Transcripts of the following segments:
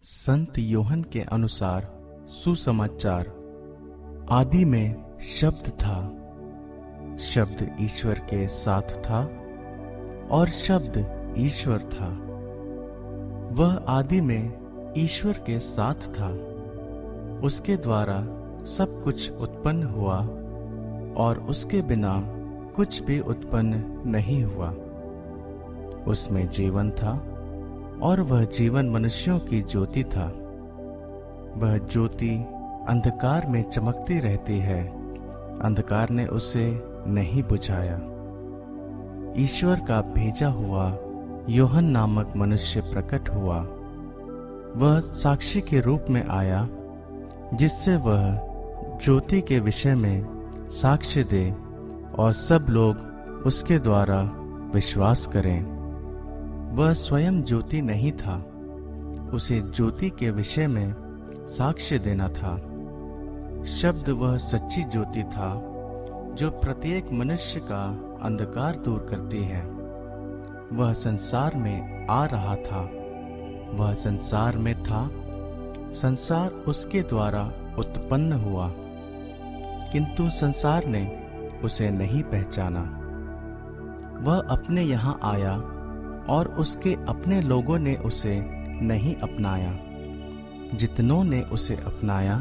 संत योहन के अनुसार सुसमाचार। आदि में शब्द था, शब्द ईश्वर के साथ था और शब्द ईश्वर था। वह आदि में ईश्वर के साथ था। उसके द्वारा सब कुछ उत्पन्न हुआ और उसके बिना कुछ भी उत्पन्न नहीं हुआ। उसमें जीवन था और वह जीवन मनुष्यों की ज्योति था। वह ज्योति अंधकार में चमकती रहती है, अंधकार ने उसे नहीं बुझाया। ईश्वर का भेजा हुआ योहन नामक मनुष्य प्रकट हुआ। वह साक्षी के रूप में आया, जिससे वह ज्योति के विषय में साक्ष्य दे और सब लोग उसके द्वारा विश्वास करें। वह स्वयं ज्योति नहीं था, उसे ज्योति के विषय में साक्ष्य देना था। शब्द वह सच्ची ज्योति था जो प्रत्येक मनुष्य का अंधकार दूर करती है। वह संसार में आ रहा था, वह संसार में था, संसार उसके द्वारा उत्पन्न हुआ, किंतु संसार ने उसे नहीं पहचाना। वह अपने यहाँ आया और उसके अपने लोगों ने उसे नहीं अपनाया। जितनों ने उसे अपनाया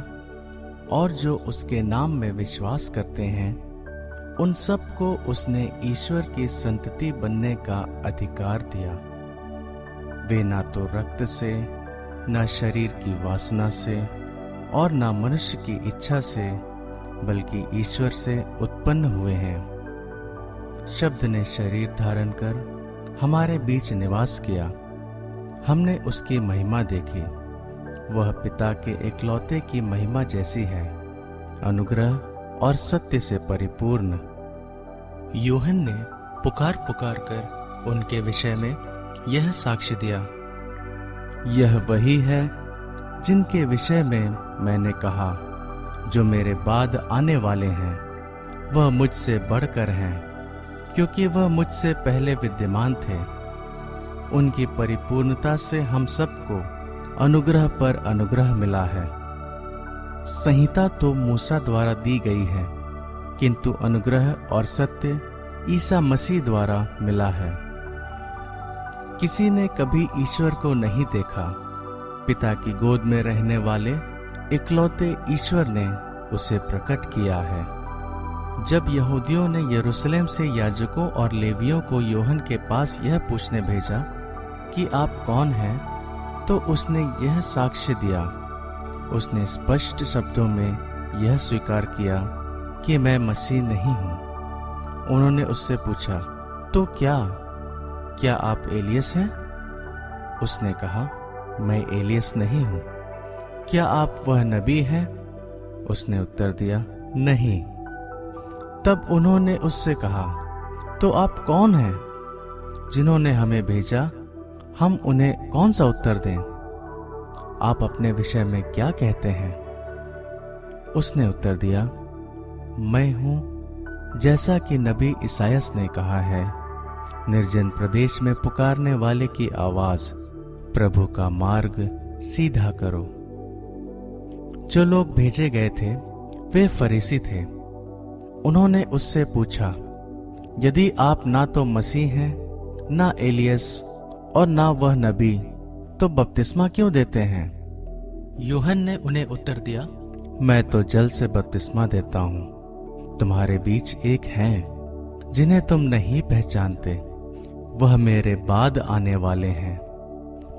और जो उसके नाम में विश्वास करते हैं, उन सब को उसने ईश्वर की संतति बनने का अधिकार दिया। वे ना तो रक्त से, ना शरीर की वासना से और ना मनुष्य की इच्छा से, बल्कि ईश्वर से उत्पन्न हुए हैं। शब्द ने शरीर धारण कर हमारे बीच निवास किया। हमने उसकी महिमा देखी, वह पिता के एकलौते की महिमा जैसी है, अनुग्रह और सत्य से परिपूर्ण। योहन ने पुकार पुकार कर उनके विषय में यह साक्ष्य दिया, यह वही है जिनके विषय में मैंने कहा, जो मेरे बाद आने वाले हैं वह मुझसे बढ़कर हैं, क्योंकि वह मुझसे पहले विद्यमान थे। उनकी परिपूर्णता से हम सबको अनुग्रह पर अनुग्रह मिला है। संहिता तो मूसा द्वारा दी गई है, किंतु अनुग्रह और सत्य ईसा मसीह द्वारा मिला है। किसी ने कभी ईश्वर को नहीं देखा। पिता की गोद में रहने वाले इकलौते ईश्वर ने उसे प्रकट किया है। जब यहूदियों ने यरूशलेम से याजकों और लेवियों को योहन के पास यह पूछने भेजा कि आप कौन हैं, तो उसने यह साक्ष्य दिया। उसने स्पष्ट शब्दों में यह स्वीकार किया कि मैं मसीह नहीं हूँ। उन्होंने उससे पूछा, तो क्या आप एलियस हैं? उसने कहा, मैं एलियस नहीं हूँ। क्या आप वह नबी हैं? उसने उत्तर दिया, नहीं। तब उन्होंने उससे कहा, तो आप कौन हैं? जिन्होंने हमें भेजा, हम उन्हें कौन सा उत्तर दें? आप अपने विषय में क्या कहते हैं? उसने उत्तर दिया, मैं हूं जैसा कि नबी इसायास ने कहा है, निर्जन प्रदेश में पुकारने वाले की आवाज, प्रभु का मार्ग सीधा करो। जो लोग भेजे गए थे वे फरीसी थे। उन्होंने उससे पूछा, यदि आप ना तो मसीह हैं, ना एलियस और ना वह नबी, तो बपतिस्मा क्यों देते हैं? यूहन्ना ने उन्हें उत्तर दिया, मैं तो जल से बपतिस्मा देता हूँ। तुम्हारे बीच एक हैं जिन्हें तुम नहीं पहचानते, वह मेरे बाद आने वाले हैं।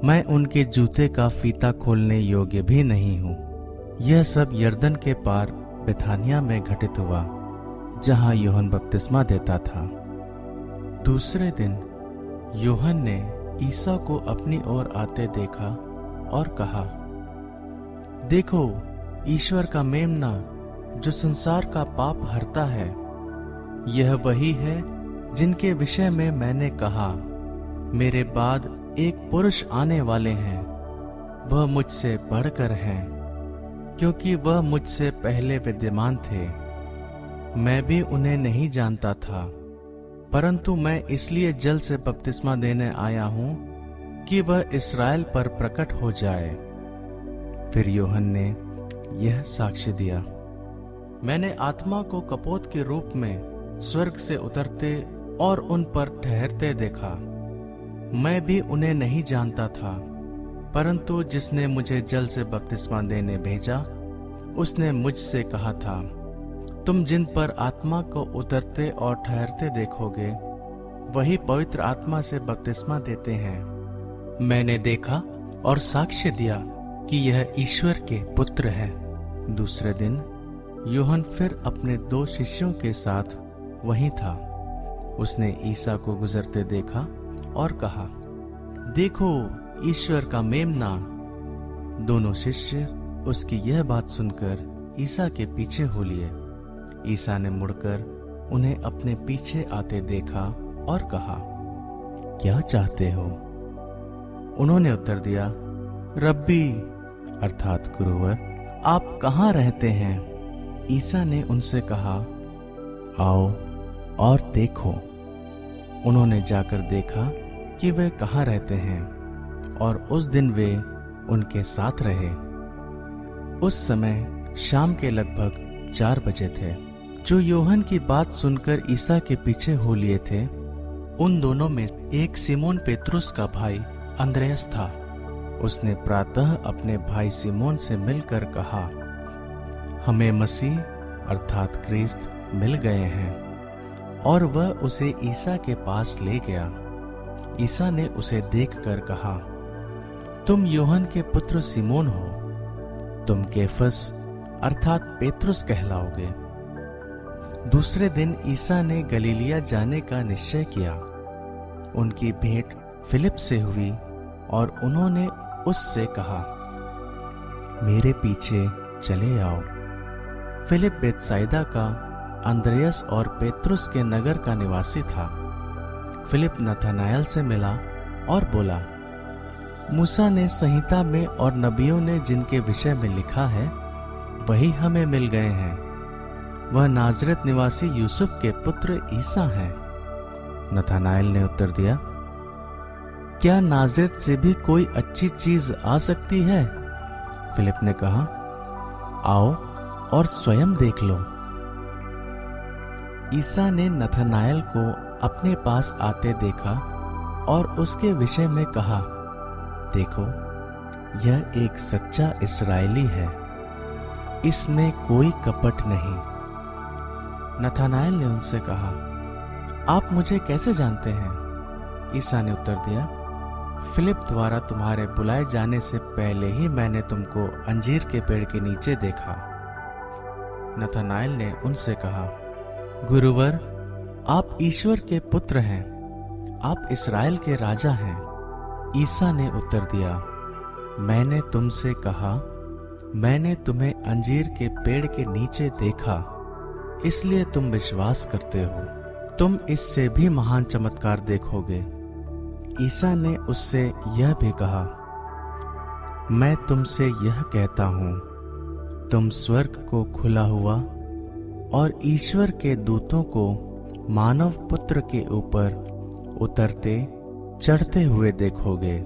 मैं उनके जूते का फीता खोलने योग्य भी नहीं हूँ। यह सब यरदन के पार बेथानिया में घटित हुआ, जहां यूहन्ना बपतिस्मा देता था। दूसरे दिन यूहन्ना ने ईसा को अपनी ओर आते देखा और कहा, देखो ईश्वर का मेमना जो संसार का पाप हरता है। यह वही है जिनके विषय में मैंने कहा, मेरे बाद एक पुरुष आने वाले हैं, वह मुझसे बढ़कर हैं, क्योंकि वह मुझसे पहले विद्यमान थे। मैं भी उन्हें नहीं जानता था, परंतु मैं इसलिए जल से बपतिस्मा देने आया हूं कि वह इस्राएल पर प्रकट हो जाए। फिर यूहन्ना ने यह साक्ष्य दिया, मैंने आत्मा को कपोत के रूप में स्वर्ग से उतरते और उन पर ठहरते देखा। मैं भी उन्हें नहीं जानता था, परंतु जिसने मुझे जल से बपतिस्मा देने भेजा उसने मुझसे कहा था, तुम जिन पर आत्मा को उतरते और ठहरते देखोगे वही पवित्र आत्मा से बपतिस्मा देते हैं। मैंने देखा और साक्ष्य दिया कि यह ईश्वर के पुत्र है। दूसरे दिन यूहन्ना फिर अपने 2 शिष्यों के साथ वहीं था। उसने ईसा को गुजरते देखा और कहा, देखो ईश्वर का मेमना। दोनों शिष्य उसकी यह बात सुनकर ईसा के पीछे हो लिए। ईसा ने मुड़कर उन्हें अपने पीछे आते देखा और कहा, क्या चाहते हो? उन्होंने उत्तर दिया, रब्बी अर्थात गुरुवर, आप कहाँ रहते हैं? ईसा ने उनसे कहा, आओ और देखो। उन्होंने जाकर देखा कि वे कहाँ रहते हैं, और उस दिन वे उनके साथ रहे। उस समय शाम के लगभग 4 बजे थे। जो यूहन्ना की बात सुनकर ईसा के पीछे हो लिए थे, उन दोनों में एक सिमोन पेत्रुस का भाई अंद्रयास था। उसने प्रातः अपने भाई सिमोन से मिलकर कहा, हमें मसीह अर्थात क्रिस्त मिल गए हैं। और वह उसे ईसा के पास ले गया। ईसा ने उसे देखकर कहा, तुम यूहन्ना के पुत्र सिमोन हो, तुम केफस अर्थात पेत्रुस कहलाओगे। दूसरे दिन ईसा ने गलीलिया जाने का निश्चय किया। उनकी भेंट फिलिप से हुई और उन्होंने उससे कहा, मेरे पीछे चले आओ। फिलिप बेतसाइदा का अंद्रयास और पेत्रुस के नगर का निवासी था। फिलिप नथानाएल से मिला और बोला, मूसा ने संहिता में और नबियों ने जिनके विषय में लिखा है वही हमें मिल गए हैं। वह नाजरेत निवासी यूसुफ के पुत्र ईसा हैं। नथानाएल ने उत्तर दिया, क्या नाजरेत से भी कोई अच्छी चीज आ सकती है? फिलिप ने कहा, आओ और स्वयं देख लो। ईसा ने नथानाएल को अपने पास आते देखा और उसके विषय में कहा, देखो यह एक सच्चा इस्राएली है, इसमें कोई कपट नहीं। नथानाएल ने उनसे कहा, आप मुझे कैसे जानते हैं? ईसा ने उत्तर दिया, फिलिप द्वारा तुम्हारे बुलाए जाने से पहले ही मैंने तुमको अंजीर के पेड़ के नीचे देखा। नथानाएल ने उनसे कहा, गुरुवर, आप ईश्वर के पुत्र हैं, आप इस्राएल के राजा हैं। ईसा ने उत्तर दिया, मैंने तुमसे कहा, मैंने तुम्हें अंजीर के पेड़ के नीचे देखा, इसलिए तुम विश्वास करते हो। तुम इससे भी महान चमत्कार देखोगे। ईसा ने उससे यह भी कहा, मैं तुमसे यह कहता हूं, तुम स्वर्ग को खुला हुआ और ईश्वर के दूतों को मानव पुत्र के ऊपर उतरते चढ़ते हुए देखोगे।